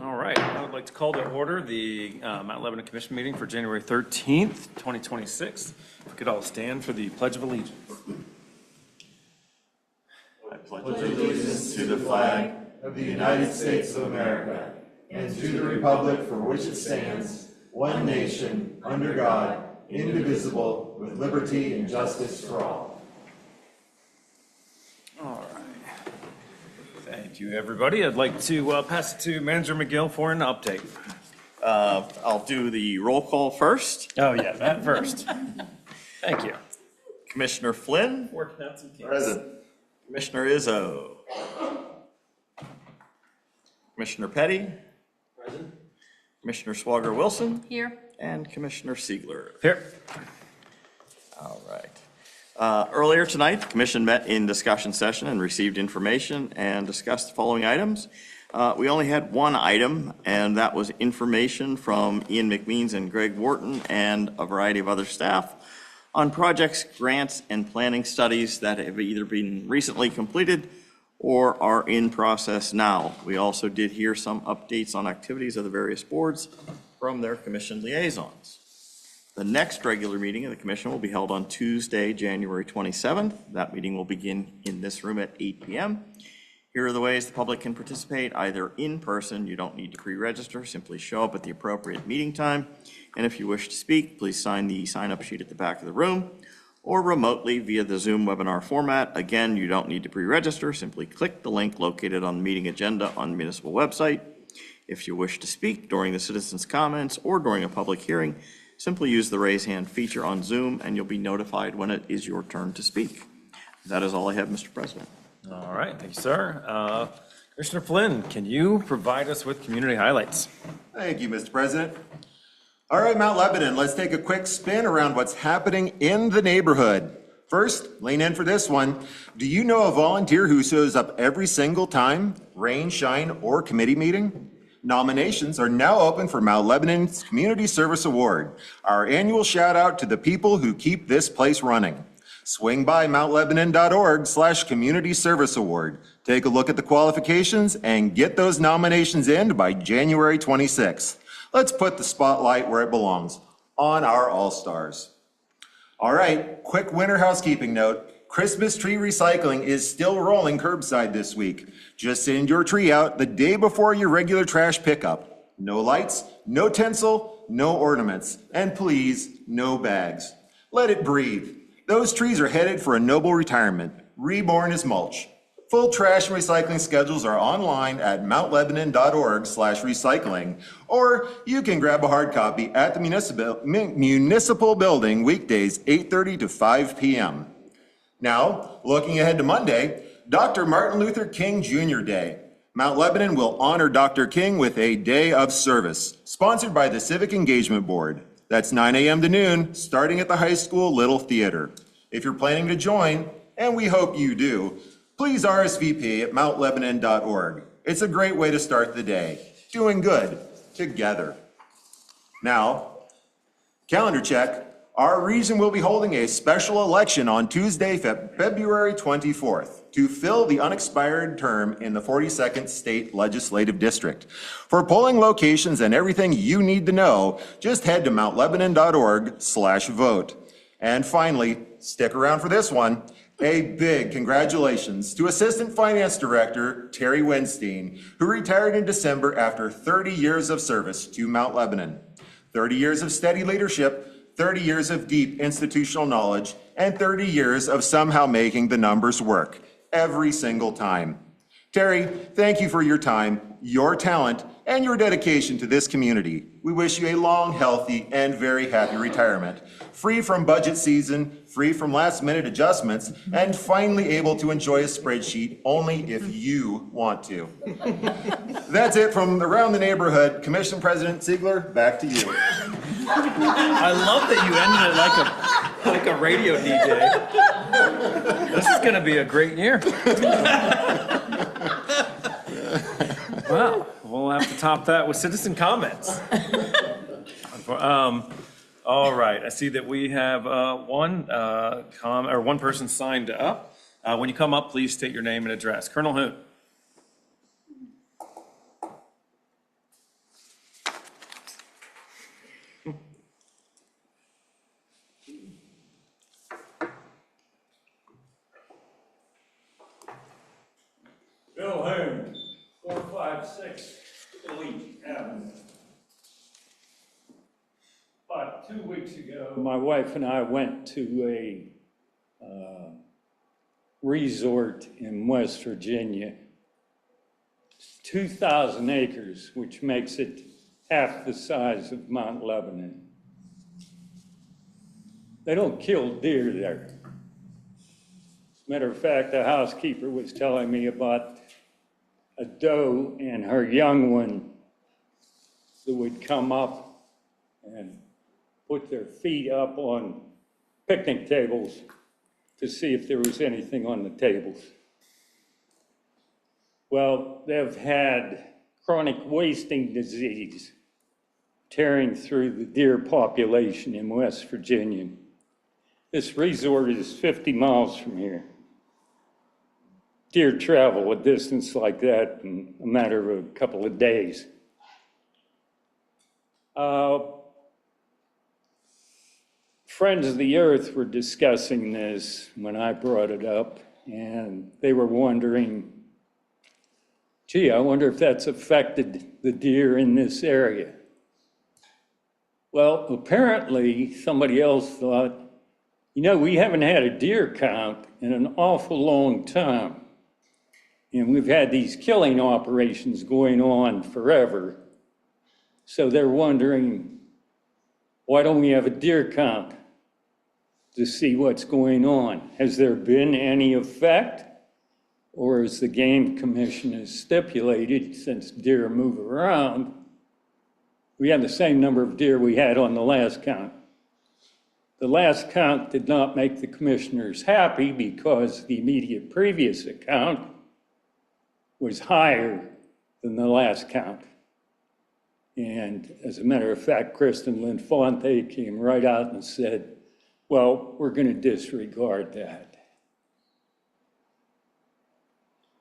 All right, I would like to call to order the Mount Lebanon Commission meeting for January 13th, 2026. If we could all stand for the Pledge of Allegiance. I pledge allegiance to the flag of the United States of America and to the republic for which it stands, one nation, under God, indivisible, with liberty and justice for all. All right. Thank you, everybody. I'd like to pass it to Manager McGill for an update. I'll do the roll call first. Oh, yeah, that first. Thank you. Commissioner Flynn. Working out some kinks. Present. Commissioner Izzo. Commissioner Petty. Present. Commissioner Swager Wilson. Here. And Commissioner Siegler. Here. All right. Earlier tonight, the commission met in discussion session and received information and discussed the following items. We only had one item, and that was information from Ian McMeans and Greg Wharton and a variety of other staff on projects, grants, and planning studies that have either been recently completed or are in process now. We also did hear some updates on activities of the various boards from their commission liaisons. The next regular meeting of the commission will be held on Tuesday, January 27th. That meeting will begin in this room at 8 p.m. Here are the ways the public can participate, either in person, you don't need to pre-register, simply show up at the appropriate meeting time. And if you wish to speak, please sign the sign-up sheet at the back of the room, or remotely via the Zoom webinar format. Again, you don't need to pre-register, simply click the link located on the meeting agenda on the municipal website. If you wish to speak during the citizens' comments or during a public hearing, simply use the raise hand feature on Zoom and you'll be notified when it is your turn to speak. That is all I have, Mr. President. All right, thank you, sir. Commissioner Flynn, can you provide us with community highlights? Thank you, Mr. President. All right, Mount Lebanon, let's take a quick spin around what's happening in the neighborhood. First, lean in for this one. Do you know a volunteer who shows up every single time, rain, shine, or committee meeting? Nominations are now open for Mount Lebanon's Community Service Award, our annual shout out to the people who keep this place running. Swing by mountlebanon.org/community service award. Take a look at the qualifications and get those nominations in by January 26th. Let's put the spotlight where it belongs, on our all-stars. All right, quick winter housekeeping note. Christmas tree recycling is still rolling curbside this week. Just send your tree out the day before your regular trash pickup. No lights, no tinsel, no ornaments, and please, no bags. Let it breathe. Those trees are headed for a noble retirement, reborn as mulch. Full trash and recycling schedules are online at mountlebanon.org/recycling, or you can grab a hard copy at the municipal building weekdays 8:30 to 5 p.m. Now, looking ahead to Monday, Dr. Martin Luther King Jr. Day. Mount Lebanon will honor Dr. King with a day of service, sponsored by the Civic Engagement Board. That's 9 a.m. to noon, starting at the high school Little Theater. If you're planning to join, and we hope you do, please RSVP at mountlebanon.org. It's a great way to start the day, doing good together. Now, calendar check. Our region will be holding a special election on Tuesday, February 24th to fill the unexpired term in the 42nd State Legislative District. For polling locations and everything you need to know, just head to mountlebanon.org/vote. And finally, stick around for this one. A big congratulations to Assistant Finance Director Terry Winstein, who retired in December after 30 years of service to Mount Lebanon. 30 years of steady leadership, 30 years of deep institutional knowledge, and 30 years of somehow making the numbers work every single time. Terry, thank you for your time, your talent, and your dedication to this community. We wish you a long, healthy, and very happy retirement, free from budget season, free from last-minute adjustments, and finally able to enjoy a spreadsheet only if you want to. That's it from around the neighborhood. Commission President Siegler, back to you. I love that you ended it like a radio DJ. This is going to be a great year. Wow, we'll have to top that with citizen comments. All right, I see that we have one person signed up. When you come up, please state your name and address. Colonel Hoon. afternoon, 456 Elite Avenue. About 2 weeks ago, my wife and I went to a resort in West Virginia. It's 2,000 acres, which makes it half the size of Mount Lebanon. They don't kill deer there. As a matter of fact, the housekeeper was telling me about a doe and her young one that would come up and put their feet up on picnic tables to see if there was anything on the tables. Well, they've had chronic wasting disease tearing through the deer population in West Virginia. This resort is 50 miles from here. Deer travel a distance like that in a matter of a couple of days. Friends of the Earth were discussing this when I brought it up, and they were wondering, gee, I wonder if that's affected the deer in this area. Well, apparently somebody else thought, you know, we haven't had a deer count in an awful long time. And we've had these killing operations going on forever. So they're wondering, why don't we have a deer count to see what's going on? Has there been any effect? Or as the Game Commission has stipulated, since deer move around, we have the same number of deer we had on the last count. The last count did not make the commissioners happy because the immediate previous account was higher than the last count. And as a matter of fact, Kristen Linfonte came right out and said, well, we're going to disregard that.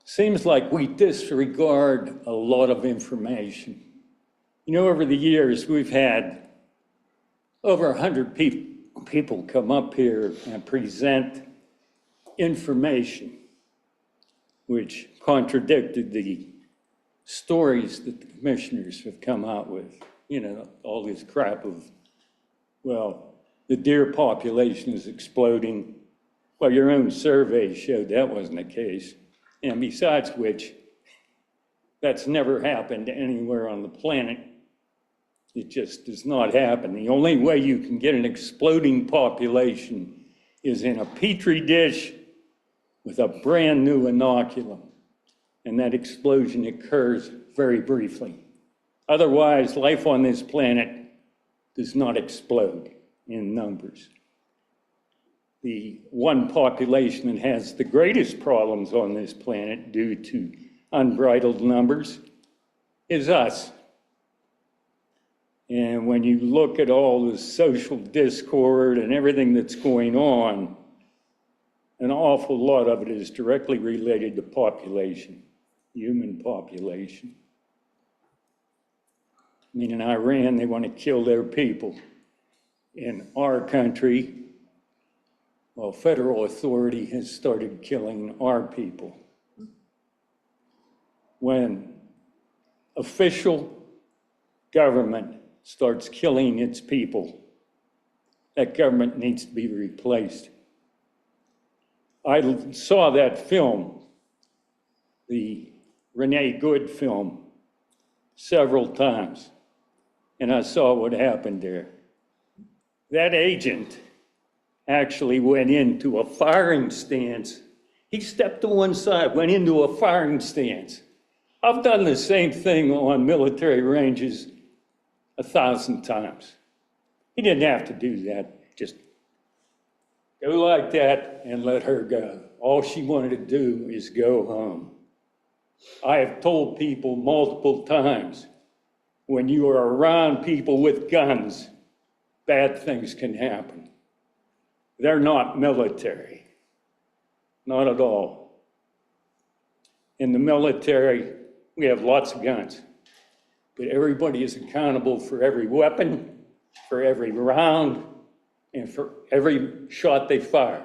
Seems like we disregard a lot of information. You know, over the years, we've had over 100 people come up here and present information which contradicted the stories that the commissioners have come out with. You know, all this crap of, well, the deer population is exploding. Well, your own survey showed that wasn't the case. And besides which, that's never happened anywhere on the planet. It just does not happen. The only way you can get an exploding population is in a petri dish with a brand new inoculum. And that explosion occurs very briefly. Otherwise, life on this planet does not explode in numbers. The one population that has the greatest problems on this planet due to unbridled numbers is us. And when you look at all the social discord and everything that's going on, an awful lot of it is directly related to population, human population. I mean, in Iran, they want to kill their people. In our country, well, federal authority has started killing our people. When official government starts killing its people, that government needs to be replaced. I saw that film, the Renee Good film, several times, and I saw what happened there. That agent actually went into a firing stance. He stepped to one side, went into a firing stance. I've done the same thing on military ranges 1,000 times. He didn't have to do that. Just go like that and let her go. All she wanted to do is go home. I have told people multiple times, when you are around people with guns, bad things can happen. They're not military. Not at all. In the military, we have lots of guns, but everybody is accountable for every weapon, for every round, and for every shot they fire.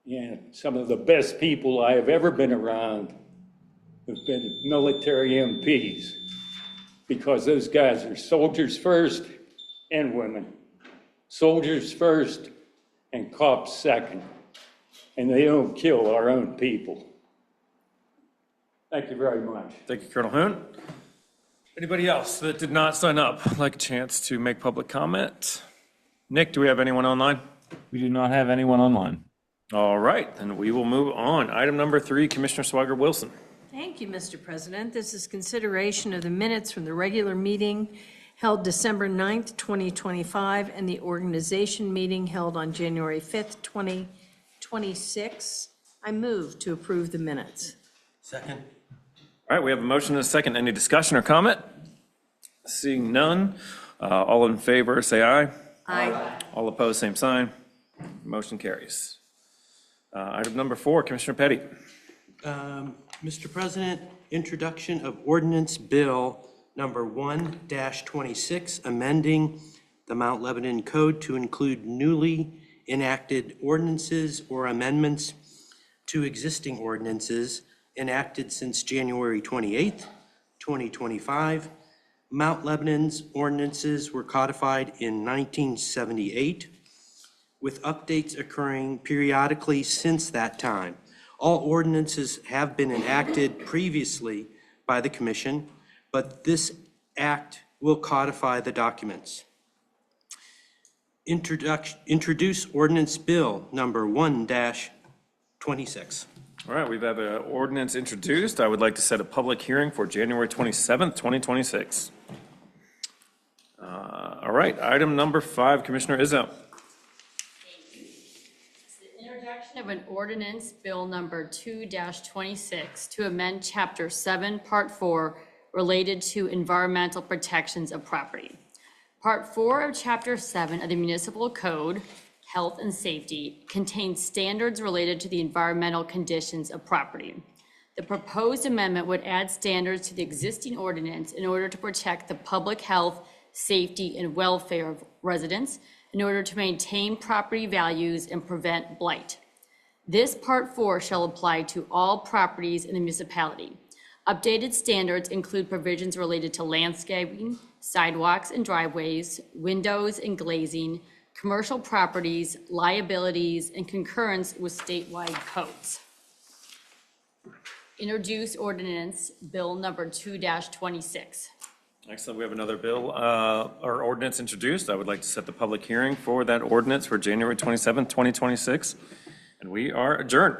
And some of the best people I have ever been around have been military MPs, because those guys are soldiers first and women. Soldiers first and cops second. And they don't kill our own people. Thank you very much. Thank you, Colonel Hoon. Anybody else that did not sign up, like a chance to make public comment? Nick, do we have anyone online? We do not have anyone online. All right, then we will move on. Item number 3, Commissioner Swigert Wilson. Thank you, Mr. President. This is consideration of the minutes from the regular meeting held December 9th, 2025, and the organization meeting held on January 5th, 2026. I move to approve the minutes. Second. All right, we have a motion and a second. Any discussion or comment? Seeing none, all in favor, say aye. Aye. All opposed, same sign. Motion carries. Item number 4, Commissioner Petty. Mr. President, introduction of ordinance bill number 1-26, amending the Mount Lebanon Code to include newly enacted ordinances or amendments to existing ordinances enacted since January 28th, 2025. Mount Lebanon's ordinances were codified in 1978, with updates occurring periodically since that time. All ordinances have been enacted previously by the commission, but this act will codify the documents. Introduce ordinance bill number 1-26. All right, we have an ordinance introduced. I would like to set a public hearing for January 27th, 2026. All right, item number 5, Commissioner Izzo. Introduction of an ordinance, bill number 2-26, to amend chapter 7, part 4, related to environmental protections of property. Part 4 of chapter 7 of the municipal code, health and safety, contains standards related to the environmental conditions of property. The proposed amendment would add standards to the existing ordinance in order to protect the public health, safety, and welfare of residents, in order to maintain property values and prevent blight. This Part 4 shall apply to all properties in the municipality. Updated standards include provisions related to landscaping, sidewalks and driveways, windows and glazing, commercial properties, liabilities, and concurrence with statewide codes. Introduce ordinance bill number 2-26. Excellent, we have another bill or ordinance introduced. I would like to set the public hearing for that ordinance for January 27th, 2026, and we are adjourned.